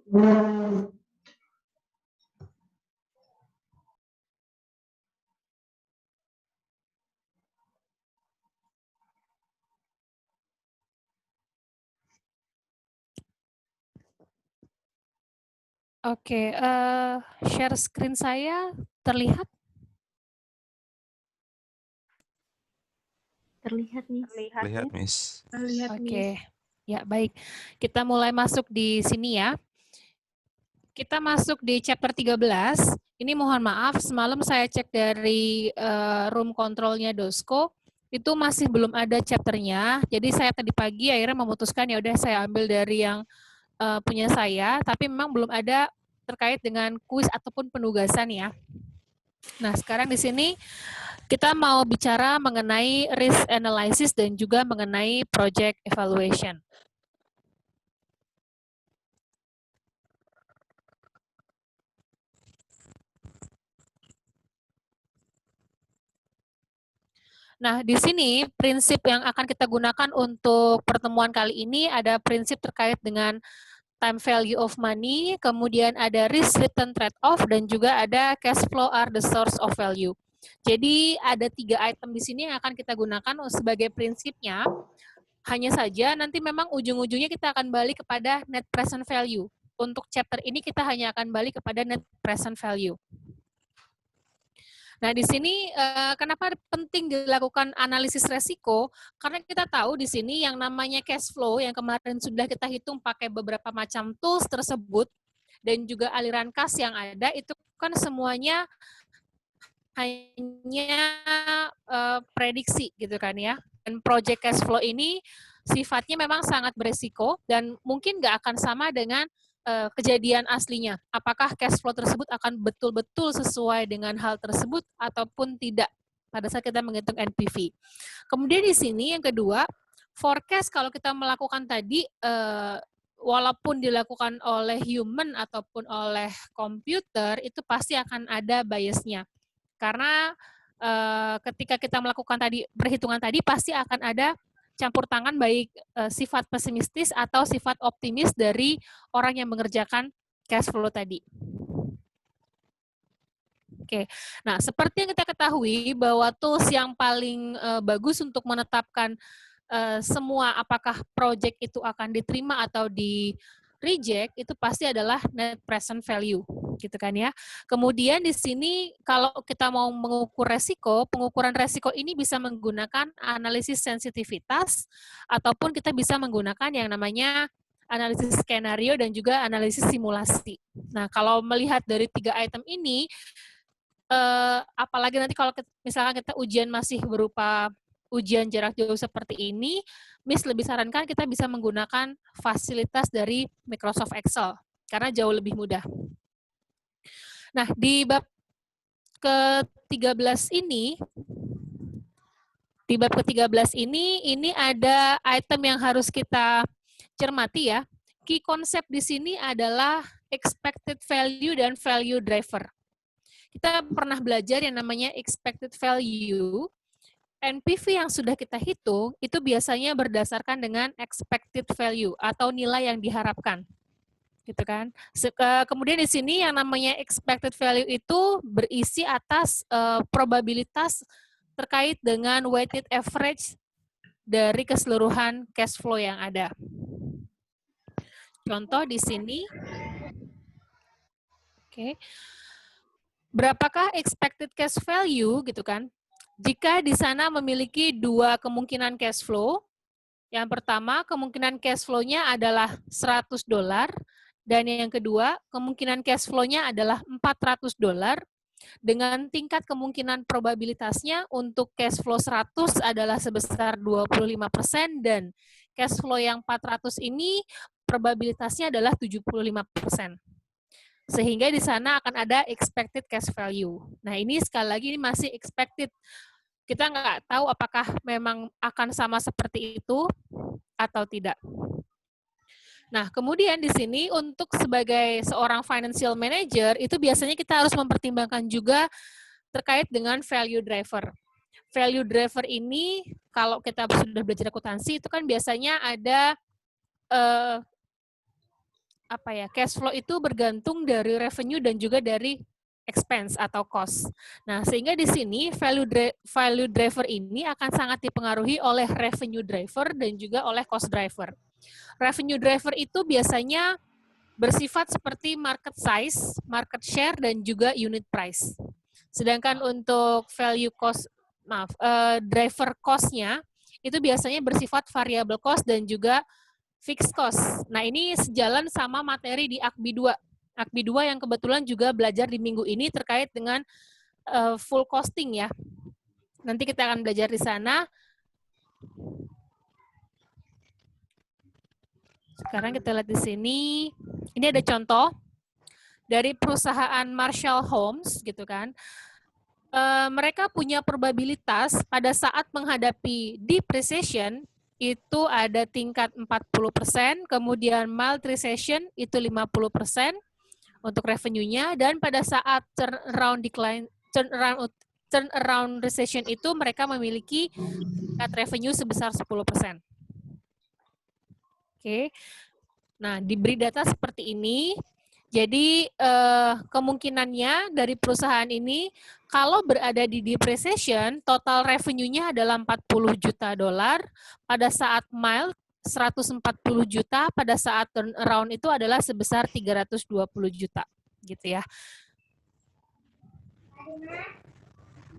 Oke, share screen saya terlihat? Terlihat, Miss. Lihat, Miss. Terlihat, Miss. Oke, ya baik. Kita mulai masuk di sini ya. Kita masuk di chapter 13. Ini mohon maaf, semalam saya cek dari room controlnya Dosko, itu masih belum ada chapternya. Jadi saya tadi pagi akhirnya memutuskan ya udah saya ambil dari yang punya saya, tapi memang belum ada terkait dengan kuis ataupun penugasan ya. Nah, sekarang di sini kita mau bicara mengenai risk analysis dan juga mengenai project evaluation. Nah, di sini prinsip yang akan kita gunakan untuk pertemuan kali ini ada prinsip terkait dengan time value of money, kemudian ada risk return trade-off, dan juga ada cash flow are the source of value. Jadi ada 3 item di sini yang akan kita gunakan sebagai prinsipnya. Hanya saja nanti memang ujung-ujungnya kita akan balik kepada net present value. Untuk chapter ini kita hanya akan balik kepada net present value. Nah, di sini kenapa penting dilakukan analisis resiko? Karena kita tahu di sini yang namanya cash flow yang kemarin sudah kita hitung pakai beberapa macam tools tersebut dan juga aliran kas yang ada itu kan semuanya hanya prediksi gitu kan ya. Dan project cash flow ini sifatnya memang sangat beresiko dan mungkin nggak akan sama dengan kejadian aslinya. Apakah cash flow tersebut akan betul-betul sesuai dengan hal tersebut ataupun tidak pada saat kita menghitung NPV. Kemudian di sini yang kedua, forecast kalau kita melakukan tadi, walaupun dilakukan oleh human ataupun oleh komputer, itu pasti akan ada biasnya. Karena ketika kita melakukan tadi perhitungan tadi, pasti akan ada campur tangan baik sifat pesimistis atau sifat optimis dari orang yang mengerjakan cash flow tadi. Oke, nah seperti yang kita ketahui bahwa tools yang paling bagus untuk menetapkan semua apakah project itu akan diterima atau di reject itu pasti adalah net present value, gitu kan ya. Kemudian di sini kalau kita mau mengukur resiko, pengukuran resiko ini bisa menggunakan analisis sensitivitas ataupun kita bisa menggunakan yang namanya analisis skenario dan juga analisis simulasi. Nah, kalau melihat dari 3 item ini, apalagi nanti kalau misalkan kita ujian masih berupa ujian jarak jauh seperti ini, Miss lebih sarankan kita bisa menggunakan fasilitas dari Microsoft Excel, karena jauh lebih mudah. Nah, di bab ke-13 ini, ini ada item yang harus kita cermati ya. Key konsep di sini adalah expected value dan value driver. Kita pernah belajar yang namanya expected value. NPV yang sudah kita hitung itu biasanya berdasarkan dengan expected value atau nilai yang diharapkan, gitu kan. Kemudian di sini yang namanya expected value itu berisi atas probabilitas terkait dengan weighted average dari keseluruhan cash flow yang ada. Contoh di sini, oke. Berapakah expected cash value gitu kan? Jika di sana memiliki 2 kemungkinan cash flow, yang pertama kemungkinan cash flow-nya adalah $100 dan yang kedua kemungkinan cash flow-nya adalah $400 dengan tingkat kemungkinan probabilitasnya untuk cash flow 100 adalah sebesar 25% dan cash flow yang 400 ini probabilitasnya adalah 75%. Sehingga di sana akan ada expected cash value. Nah, ini sekali lagi ini masih expected. Kita nggak tahu apakah memang akan sama seperti itu atau tidak. Nah, kemudian di sini untuk sebagai seorang financial manager, itu biasanya kita harus mempertimbangkan juga terkait dengan value driver. Value driver ini, kalau kita sudah belajar akuntansi, itu kan biasanya ada cash flow itu bergantung dari revenue dan juga dari expense atau cost. Nah, sehingga di sini value driver ini akan sangat dipengaruhi oleh revenue driver dan juga oleh cost driver. Revenue driver itu biasanya bersifat seperti market size, market share, dan juga unit price. Sedangkan untuk driver cost-nya itu biasanya bersifat variable cost dan juga fixed cost. Nah, ini sejalan sama materi di AKBI 2. AKBI 2 yang kebetulan juga belajar di minggu ini terkait dengan full costing ya. Nanti kita akan belajar di sana. Sekarang kita lihat di sini. Ini ada contoh dari perusahaan Marshall Homes gitu kan. Mereka punya probabilitas pada saat menghadapi depreciation itu ada tingkat 40%, kemudian mild recession itu 50% untuk revenue-nya, dan pada saat turnaround recession itu mereka memiliki tingkat revenue sebesar 10%. Oke. Nah, diberi data seperti ini. Jadi kemungkinannya dari perusahaan ini kalau berada di depreciation, total revenue-nya adalah 40 juta dolar, pada saat mild 140 juta, pada saat turnaround itu adalah sebesar 320 juta, gitu ya.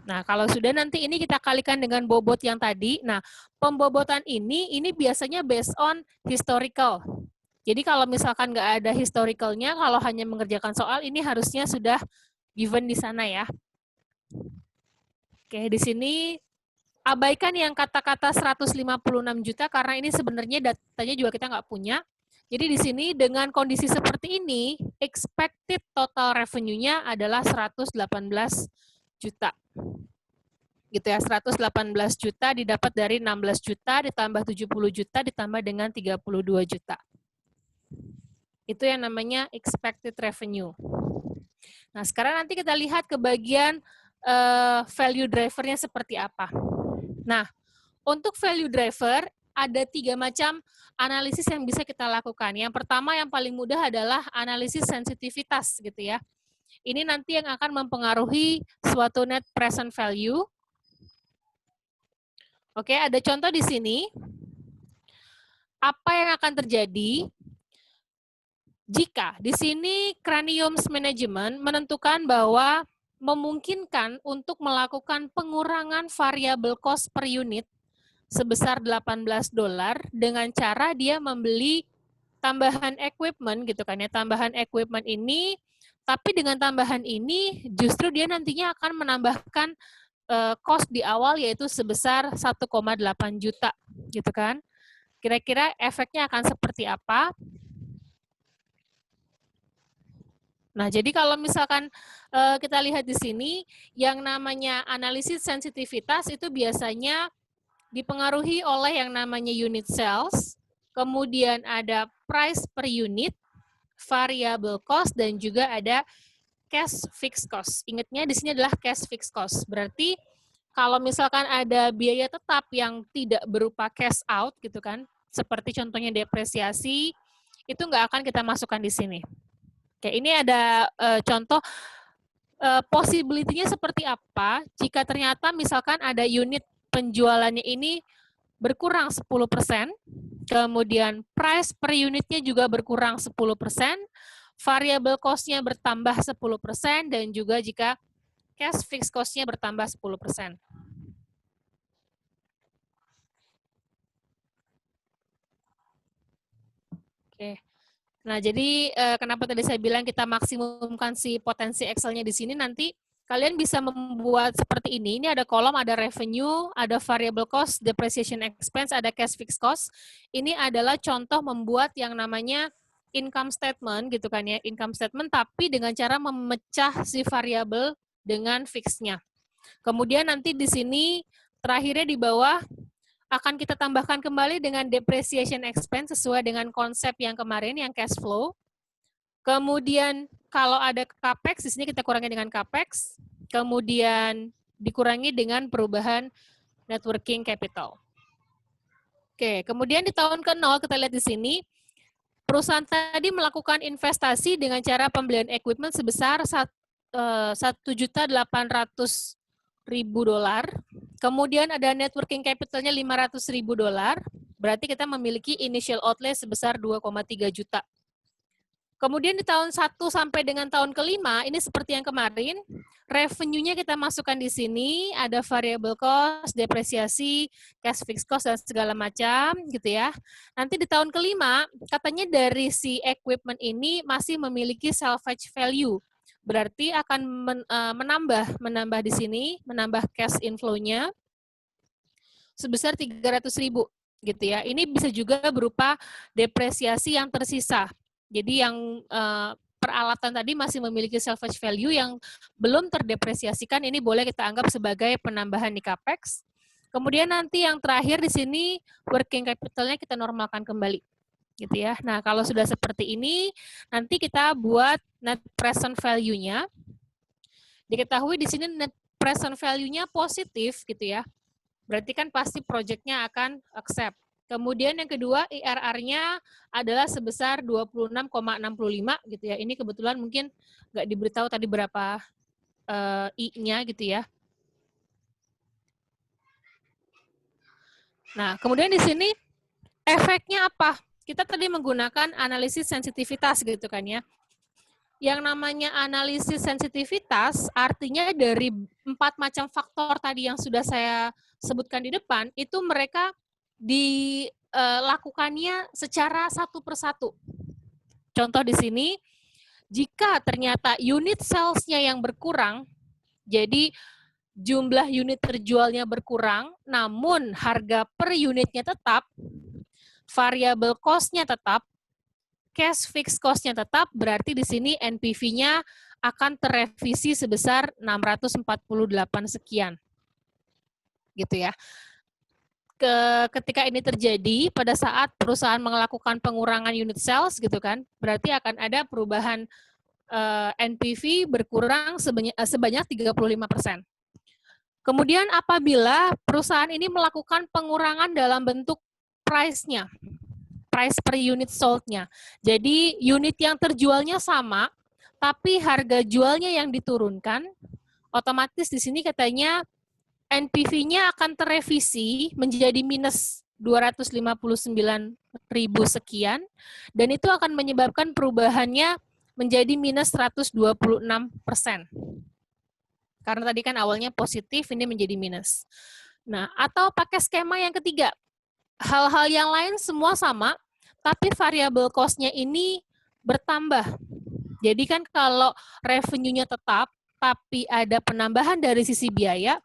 Nah, kalau sudah nanti ini kita kalikan dengan bobot yang tadi. Nah, pembobotan ini biasanya based on historical. Jadi kalau misalkan nggak ada historicalnya, kalau hanya mengerjakan soal, ini harusnya sudah given di sana ya. Oke, di sini abaikan yang kata-kata 156 juta, karena ini sebenarnya datanya juga kita nggak punya. Jadi di sini dengan kondisi seperti ini, expected total revenue-nya adalah 118 juta. Gitu ya, 118 juta didapat dari 16 juta, ditambah 70 juta, ditambah dengan 32 juta. Itu yang namanya expected revenue. Nah, sekarang nanti kita lihat ke bagian value driver-nya seperti apa. Nah, untuk value driver, ada 3 macam analisis yang bisa kita lakukan. Yang pertama, yang paling mudah adalah analisis sensitivitas, gitu ya. Ini nanti yang akan mempengaruhi suatu net present value. Oke, ada contoh di sini. Apa yang akan terjadi jika di sini Craniums Management menentukan bahwa memungkinkan untuk melakukan pengurangan variable cost per unit sebesar $18 dengan cara dia membeli tambahan equipment gitu kan ya, tambahan equipment ini, tapi dengan tambahan ini justru dia nantinya akan menambahkan cost di awal yaitu sebesar 1,8 juta gitu kan. Kira-kira efeknya akan seperti apa? Nah, jadi kalau misalkan kita lihat di sini, yang namanya analisis sensitivitas itu biasanya dipengaruhi oleh yang namanya unit sales, kemudian ada price per unit, variable cost, dan juga ada cash fixed cost. Ingatnya di sini adalah cash fixed cost. Berarti kalau misalkan ada biaya tetap yang tidak berupa cash out gitu kan, seperti contohnya depresiasi, itu nggak akan kita masukkan di sini. Oke, ini ada contoh possibility-nya seperti apa jika ternyata misalkan ada unit penjualannya ini berkurang 10%, kemudian price per unitnya juga berkurang 10%, variable cost-nya bertambah 10%, dan juga jika cash fixed cost-nya bertambah 10%. Oke. Nah, jadi kenapa tadi saya bilang kita maksimumkan si potensi Excel-nya di sini, nanti kalian bisa membuat seperti ini. Ini ada kolom, ada revenue, ada variable cost, depreciation expense, ada cash fixed cost. Ini adalah contoh membuat yang namanya income statement gitu kan ya, income statement, tapi dengan cara memecah si variable dengan fixed-nya. Kemudian nanti di sini terakhirnya di bawah akan kita tambahkan kembali dengan depreciation expense sesuai dengan konsep yang kemarin, yang cash flow. Kemudian kalau ada capex, di sini kita kurangi dengan capex. Kemudian dikurangi dengan perubahan net working capital. Oke, kemudian di tahun ke-0 kita lihat di sini, perusahaan tadi melakukan investasi dengan cara pembelian equipment sebesar $1.800.000. Kemudian ada net working capital-nya $500.000. Berarti kita memiliki initial outlay sebesar 2,3 juta. Kemudian di tahun 1 sampai dengan tahun kelima, ini seperti yang kemarin, revenue-nya kita masukkan di sini, ada variable cost, depresiasi, cash fixed cost, dan segala macam, gitu ya. Nanti di tahun kelima, katanya dari si equipment ini masih memiliki salvage value. Berarti akan menambah di sini, menambah cash inflow-nya sebesar 300.000, gitu ya. Ini bisa juga berupa depresiasi yang tersisa. Jadi yang peralatan tadi masih memiliki salvage value yang belum terdepresiasikan, ini boleh kita anggap sebagai penambahan di capex. Kemudian nanti yang terakhir di sini working capital-nya kita normalkan kembali, gitu ya. Nah, kalau sudah seperti ini, nanti kita buat net present value-nya. Diketahui di sini net present value-nya positif, gitu ya. Berarti kan pasti project-nya akan accept. Kemudian yang kedua, IRR-nya adalah sebesar 26,65 gitu ya. Ini kebetulan mungkin nggak diberitahu tadi berapa I-nya gitu ya. Nah, kemudian di sini efeknya apa? Kita tadi menggunakan analisis sensitivitas gitu kan ya. Yang namanya analisis sensitivitas artinya dari 4 macam faktor tadi yang sudah saya sebutkan di depan, itu mereka dilakukannya secara satu persatu. Contoh di sini, jika ternyata unit sales-nya yang berkurang, jadi jumlah unit terjualnya berkurang, namun harga per unitnya tetap, variable cost-nya tetap, cash fixed cost-nya tetap, berarti di sini NPV-nya akan terrevisi sebesar 648 sekian. Gitu ya. Ketika ini terjadi pada saat perusahaan melakukan pengurangan unit sales gitu kan, berarti akan ada perubahan NPV berkurang sebanyak 35%. Kemudian apabila perusahaan ini melakukan pengurangan dalam bentuk price-nya, price per unit sold-nya. Jadi unit yang terjualnya sama, tapi harga jualnya yang diturunkan, otomatis di sini katanya NPV-nya akan terrevisi menjadi minus 259.000 sekian, dan itu akan menyebabkan perubahannya menjadi minus 126%. Karena tadi kan awalnya positif, ini menjadi minus. Nah, atau pakai skema yang ketiga. Hal-hal yang lain semua sama, tapi variable cost-nya ini bertambah. Jadi kan kalau revenue-nya tetap, tapi ada penambahan dari sisi biaya,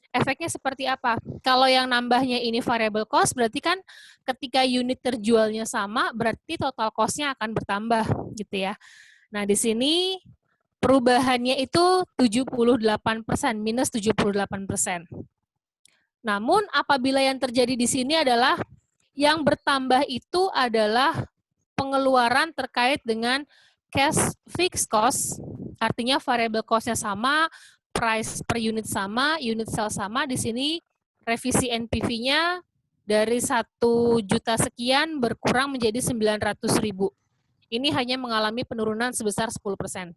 efeknya seperti apa? Kalau yang nambahnya ini variable cost, berarti kan ketika unit terjualnya sama, berarti total cost-nya akan bertambah, gitu ya. Nah, di sini perubahannya itu 78%, minus 78%. Namun, apabila yang terjadi di sini adalah yang bertambah itu adalah pengeluaran terkait dengan cash fixed cost, artinya variable cost-nya sama, price per unit sama, unit sale sama, di sini revisi NPV-nya dari 1 juta sekian berkurang menjadi 900.000. Ini hanya mengalami penurunan sebesar 10%.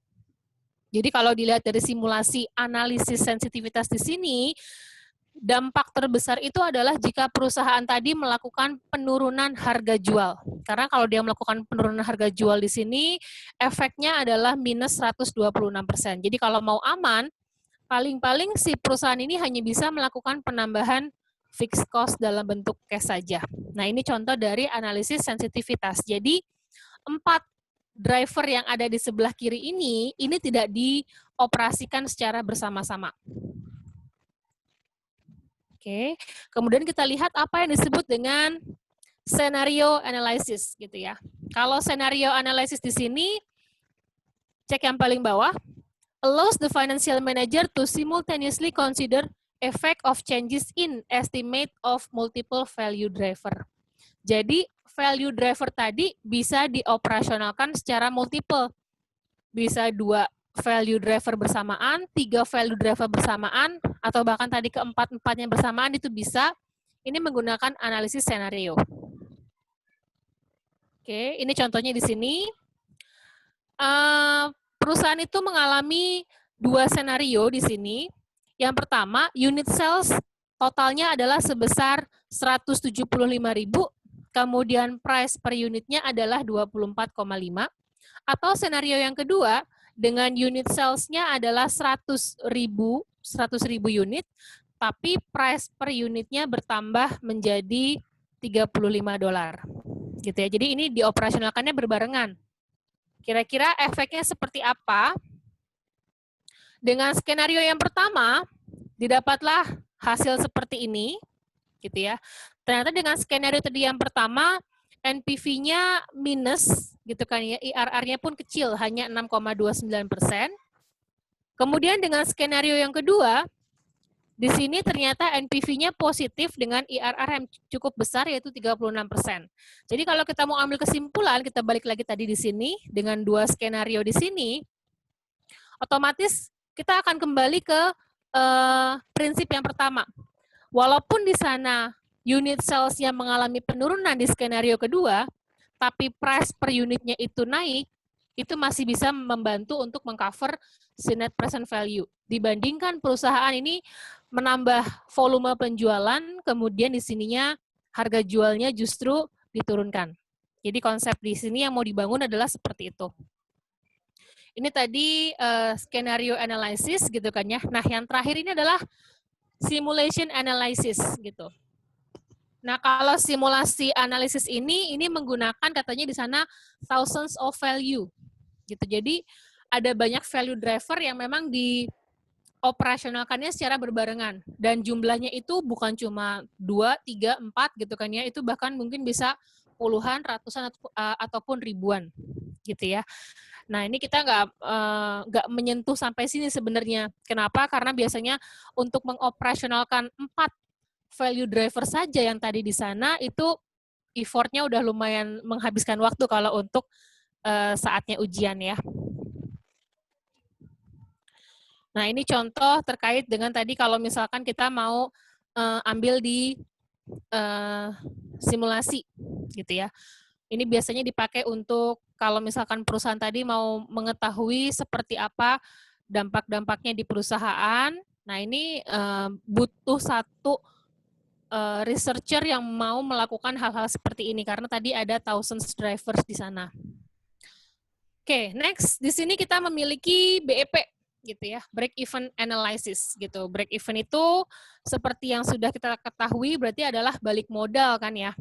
Jadi kalau dilihat dari simulasi analisis sensitivitas di sini, dampak terbesar itu adalah jika perusahaan tadi melakukan penurunan harga jual. Karena kalau dia melakukan penurunan harga jual di sini, efeknya adalah minus 126%. Jadi kalau mau aman, paling-paling si perusahaan ini hanya bisa melakukan penambahan fixed cost dalam bentuk cash saja. Nah, ini contoh dari analisis sensitivitas. Jadi, 4 driver yang ada di sebelah kiri ini tidak dioperasikan secara bersama-sama. Oke, kemudian kita lihat apa yang disebut dengan scenario analysis, gitu ya. Kalau scenario analysis di sini, cek yang paling bawah, allows the financial manager to simultaneously consider effect of changes in estimate of multiple value driver. Jadi, value driver tadi bisa dioperasionalkan secara multiple. Bisa 2 value driver bersamaan, 3 value driver bersamaan, atau bahkan tadi keempat-empatnya bersamaan itu bisa. Ini menggunakan analisis skenario. Oke, ini contohnya di sini. Perusahaan itu mengalami dua senario di sini. Yang pertama, unit sales totalnya adalah sebesar 175.000, kemudian price per unitnya adalah 24,5. Atau senario yang kedua, dengan unit sales-nya adalah 100.000 unit, tapi price per unitnya bertambah menjadi $35. Gitu ya. Jadi ini dioperasionalkannya berbarengan. Kira-kira efeknya seperti apa? Dengan skenario yang pertama, didapatlah hasil seperti ini, gitu ya. Ternyata dengan skenario tadi yang pertama, NPV-nya minus, gitu kan ya, IRR-nya pun kecil, hanya 6,29%. Kemudian dengan skenario yang kedua, di sini ternyata NPV-nya positif dengan IRR yang cukup besar, yaitu 36%. Jadi kalau kita mau ambil kesimpulan, kita balik lagi tadi di sini, dengan dua skenario di sini, otomatis kita akan kembali ke prinsip yang pertama. Walaupun di sana unit sales-nya mengalami penurunan di skenario kedua, tapi price per unitnya itu naik, itu masih bisa membantu untuk mengcover si net present value. Dibandingkan perusahaan ini menambah volume penjualan, kemudian di sininya harga jualnya justru diturunkan. Jadi konsep di sini yang mau dibangun adalah seperti itu. Ini tadi skenario analysis gitu kan ya. Nah, yang terakhir ini adalah simulation analysis gitu. Nah, kalau simulasi analisis ini menggunakan katanya di sana thousands of value gitu. Jadi ada banyak value driver yang memang dioperasionalkannya secara berbarengan, dan jumlahnya itu bukan cuma 2, 3, 4 gitu kan ya, itu bahkan mungkin bisa puluhan, ratusan ataupun ribuan gitu ya. Nah, ini kita nggak menyentuh sampai sini sebenarnya. Kenapa? Karena biasanya untuk mengoperasionalkan 4 value driver saja yang tadi di sana itu effort-nya udah lumayan menghabiskan waktu kalau untuk saatnya ujian ya. Nah, ini contoh terkait dengan tadi kalau misalkan kita mau ambil di simulasi gitu ya. Ini biasanya dipakai untuk kalau misalkan perusahaan tadi mau mengetahui seperti apa dampak-dampaknya di perusahaan. Nah, ini butuh satu researcher yang mau melakukan hal-hal seperti ini karena tadi ada thousands drivers di sana. Oke, next di sini kita memiliki BEP gitu ya, break even analysis gitu. Break even itu seperti yang sudah kita ketahui berarti adalah balik modal kan ya.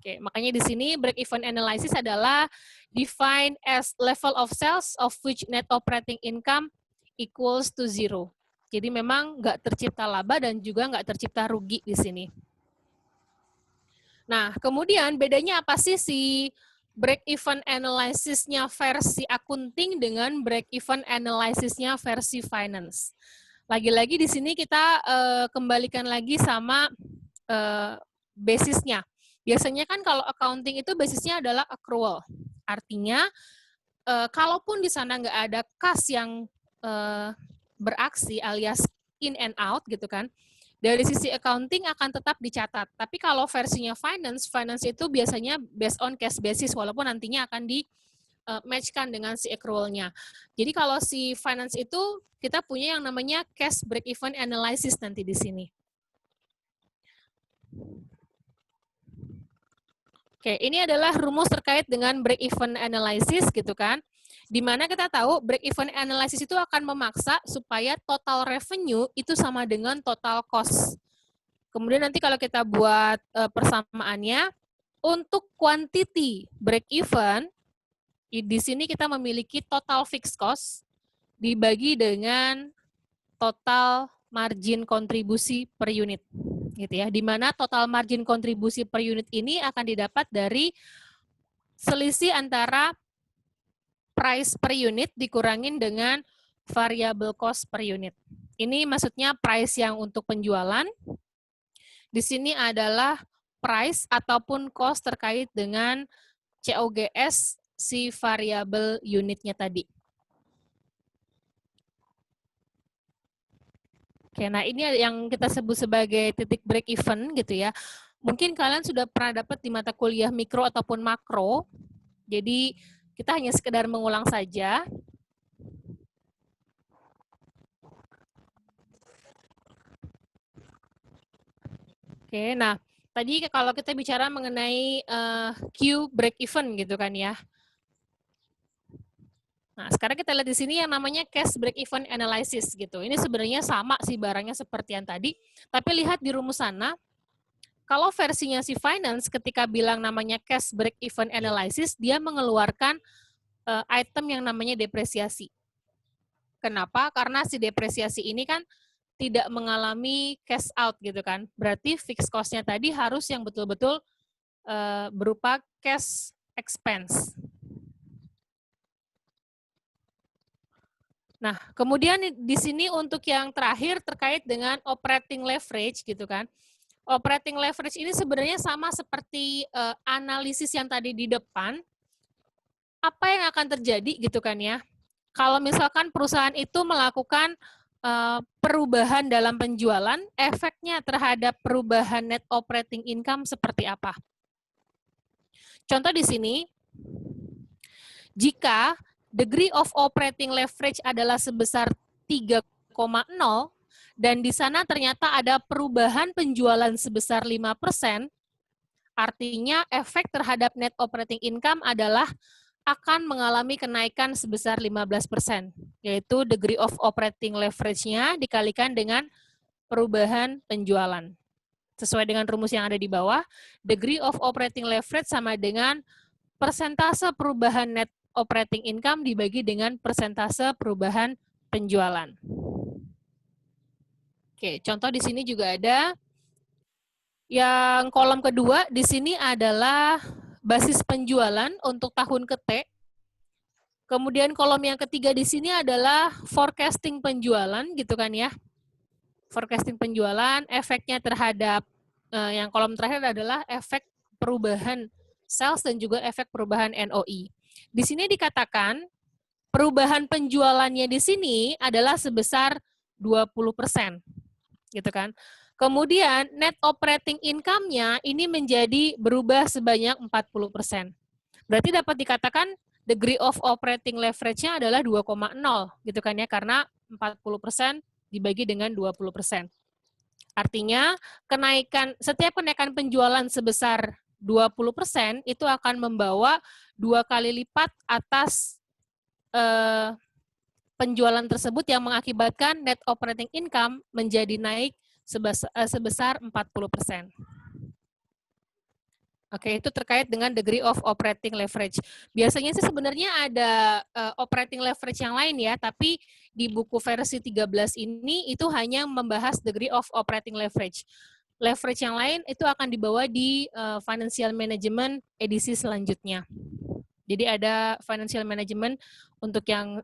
Oke, makanya di sini break even analysis adalah define as level of sales of which net operating income equals to 0. Jadi memang nggak tercipta laba dan juga nggak tercipta rugi di sini. Nah, kemudian bedanya apa sih si break even analysis-nya versi accounting dengan break even analysis-nya versi finance? Lagi-lagi di sini kita kembalikan lagi sama basisnya. Biasanya kan kalau accounting itu basisnya adalah accrual. Artinya, kalaupun di sana nggak ada kas yang beraksi alias in and out gitu kan, dari sisi accounting akan tetap dicatat. Tapi kalau versinya finance itu biasanya based on cash basis, walaupun nantinya akan di match-kan dengan si accrual-nya. Jadi kalau si finance itu kita punya yang namanya cash break even analysis nanti di sini. Oke, ini adalah rumus terkait dengan break even analysis gitu kan. Di mana kita tahu break even analysis itu akan memaksa supaya total revenue itu sama dengan total cost. Kemudian nanti kalau kita buat persamaannya, untuk quantity break even, di sini kita memiliki total fixed cost dibagi dengan total margin kontribusi per unit. Gitu ya, di mana total margin kontribusi per unit ini akan didapat dari selisih antara price per unit dikurangin dengan variable cost per unit. Ini maksudnya price yang untuk penjualan. Di sini adalah price ataupun cost terkait dengan COGS si variable unitnya tadi. Oke, nah ini yang kita sebut sebagai titik break even gitu ya. Mungkin kalian sudah pernah dapat di mata kuliah mikro ataupun makro. Jadi kita hanya sekedar mengulang saja. Oke, nah tadi kalau kita bicara mengenai Q break even gitu kan ya. Nah, sekarang kita lihat di sini yang namanya cash break even analysis gitu. Ini sebenarnya sama sih barangnya seperti yang tadi, tapi lihat di rumus sana. Kalau versinya si finance ketika bilang namanya cash break even analysis, dia mengeluarkan item yang namanya depresiasi. Kenapa? Karena si depresiasi ini kan tidak mengalami cash out gitu kan. Berarti fixed cost-nya tadi harus yang betul-betul berupa cash expense. Nah, kemudian di sini untuk yang terakhir terkait dengan operating leverage gitu kan. Operating leverage ini sebenarnya sama seperti analisis yang tadi di depan. Apa yang akan terjadi gitu kan ya? Kalau misalkan perusahaan itu melakukan perubahan dalam penjualan, efeknya terhadap perubahan net operating income seperti apa? Contoh di sini, jika degree of operating leverage adalah sebesar 3,0 dan di sana ternyata ada perubahan penjualan sebesar 5%, artinya efek terhadap net operating income adalah akan mengalami kenaikan sebesar 15%, yaitu degree of operating leverage-nya dikalikan dengan perubahan penjualan. Sesuai dengan rumus yang ada di bawah, degree of operating leverage sama dengan persentase perubahan net operating income dibagi dengan persentase perubahan penjualan. Oke, contoh di sini juga ada. Yang kolom kedua di sini adalah basis penjualan untuk tahun ke-T. Kemudian kolom yang ketiga di sini adalah forecasting penjualan gitu kan ya. Forecasting penjualan, efeknya terhadap yang kolom terakhir adalah efek perubahan sales dan juga efek perubahan NOI. Di sini dikatakan perubahan penjualannya di sini adalah sebesar 20%. Gitu kan. Kemudian net operating income-nya ini menjadi berubah sebanyak 40%. Berarti dapat dikatakan degree of operating leverage-nya adalah 2,0 gitu kan ya, karena 40% dibagi dengan 20%. Artinya setiap kenaikan penjualan sebesar 20% itu akan membawa 2 kali lipat atas penjualan tersebut yang mengakibatkan net operating income menjadi naik sebesar 40%. Oke, itu terkait dengan degree of operating leverage. Biasanya sih sebenarnya ada operating leverage yang lain ya, tapi di buku versi 13 ini itu hanya membahas degree of operating leverage. Leverage yang lain itu akan dibawa di financial management edisi selanjutnya. Jadi ada financial management untuk yang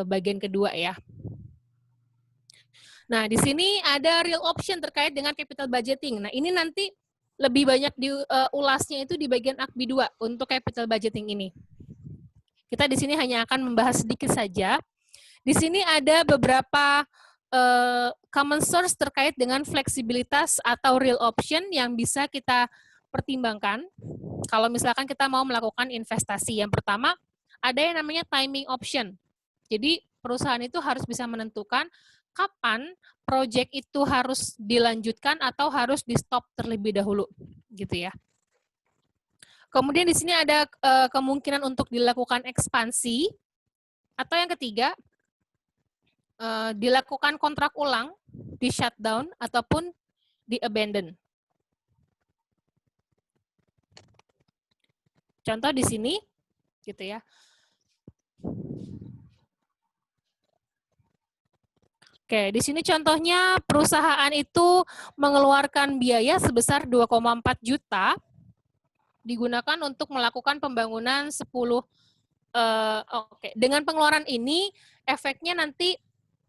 bagian kedua ya. Nah, di sini ada real option terkait dengan capital budgeting. Nah, ini nanti lebih banyak diulasnya itu di bagian AKBI 2 untuk capital budgeting ini. Kita di sini hanya akan membahas sedikit saja. Di sini ada beberapa common source terkait dengan fleksibilitas atau real option yang bisa kita pertimbangkan kalau misalkan kita mau melakukan investasi. Yang pertama, ada yang namanya timing option. Jadi perusahaan itu harus bisa menentukan kapan proyek itu harus dilanjutkan atau harus di stop terlebih dahulu, gitu ya. Kemudian di sini ada kemungkinan untuk dilakukan ekspansi, atau yang ketiga dilakukan kontrak ulang, di shutdown ataupun di abandon. Contoh di sini, gitu ya. Oke, di sini contohnya perusahaan itu mengeluarkan biaya sebesar 2,4 juta digunakan untuk melakukan pembangunan 10 dengan pengeluaran ini efeknya nanti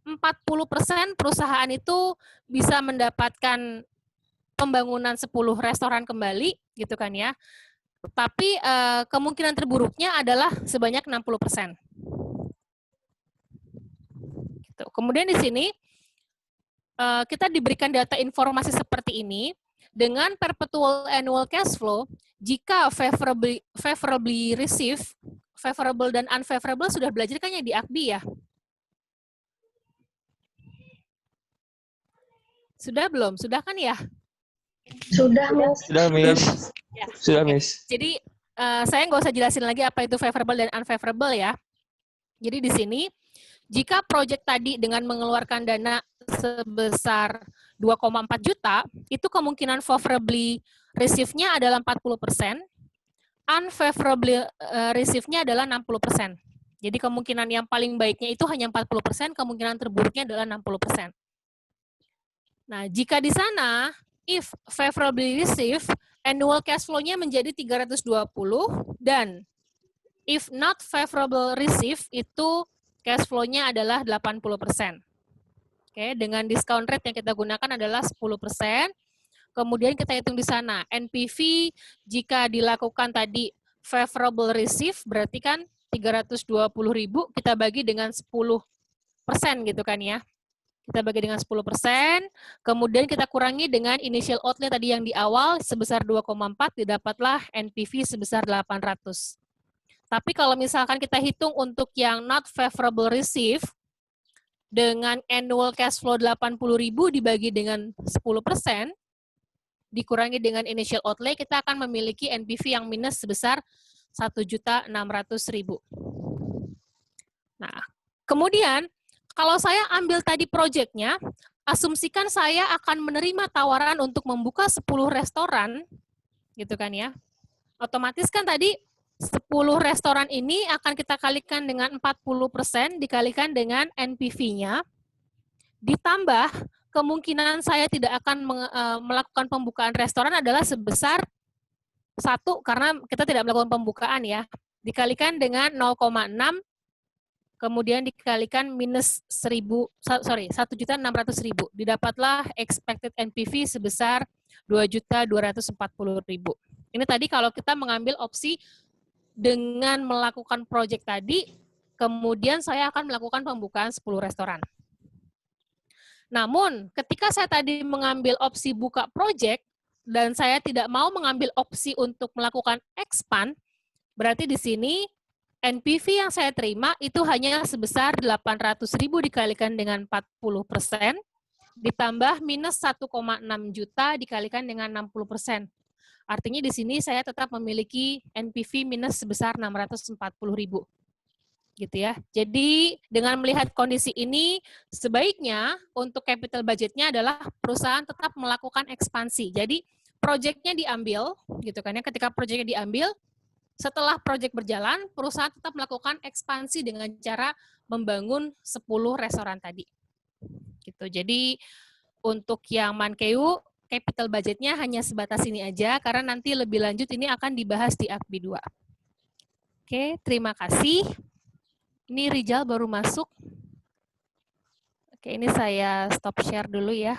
40% perusahaan itu bisa mendapatkan pembangunan 10 restoran kembali gitu kan ya. Tapi kemungkinan terburuknya adalah sebanyak 60%. Kemudian di sini kita diberikan data informasi seperti ini. dengan perpetual annual cash flow, jika favorably receive, favorable dan unfavorable sudah belajar kan ya di AKBI ya? Sudah belum? Sudah kan ya? Sudah, Miss. Sudah, Miss. Ya. Sudah, Oke. Miss. Jadi saya nggak usah jelasin lagi apa itu favorable dan unfavorable ya. Jadi di sini, jika proyek tadi dengan mengeluarkan dana sebesar 2,4 juta, itu kemungkinan favorably receive-nya adalah 40%, unfavorably receive-nya adalah 60%. Jadi kemungkinan yang paling baiknya itu hanya 40%, kemungkinan terburuknya adalah 60%. Nah, jika di sana, if favorably receive, annual cash flow-nya menjadi 320, dan if not favorable receive, itu cash flow-nya adalah 80%. Oke, dengan discount rate yang kita gunakan adalah 10%. Kemudian kita hitung di sana, NPV jika dilakukan tadi favorable receive, berarti kan 320.000 kita bagi dengan 10% gitu kan ya. Kita bagi dengan 10%, kemudian kita kurangi dengan initial outlay tadi yang di awal sebesar 2,4, didapatlah NPV sebesar 800. Tapi kalau misalkan kita hitung untuk yang not favorable receive, dengan annual cash flow 80.000 dibagi dengan 10%, dikurangi dengan initial outlay, kita akan memiliki NPV yang minus sebesar 1.600.000. Nah, kemudian kalau saya ambil tadi proyeknya, asumsikan saya akan menerima tawaran untuk membuka 10 restoran, gitu kan ya. Otomatis kan tadi 10 restoran ini akan kita kalikan dengan 40% dikalikan dengan NPV-nya, ditambah kemungkinan saya tidak akan melakukan pembukaan restoran adalah sebesar 1, karena kita tidak melakukan pembukaan ya, dikalikan dengan 0,6, kemudian dikalikan minus 1.600.000, didapatlah expected NPV sebesar 2.240.000. Ini tadi kalau kita mengambil opsi dengan melakukan proyek tadi, kemudian saya akan melakukan pembukaan 10 restoran. Namun, ketika saya tadi mengambil opsi buka proyek, dan saya tidak mau mengambil opsi untuk melakukan expand, berarti di sini NPV yang saya terima itu hanya sebesar 800.000 dikalikan dengan 40%, ditambah minus 1,6 juta dikalikan dengan 60%. Artinya di sini saya tetap memiliki NPV minus sebesar 640.000. Gitu ya. Jadi dengan melihat kondisi ini, sebaiknya untuk capital budgetnya adalah perusahaan tetap melakukan ekspansi. Jadi proyeknya diambil, gitu kan ya. Ketika proyeknya diambil, setelah proyek berjalan, perusahaan tetap melakukan ekspansi dengan cara membangun 10 restoran tadi. Gitu. Jadi untuk yang Mankeu, capital budgetnya hanya sebatas ini aja, karena nanti lebih lanjut ini akan dibahas di AKBI 2. Oke, terima kasih. Ini Rijal baru masuk. Oke, ini saya stop share dulu ya.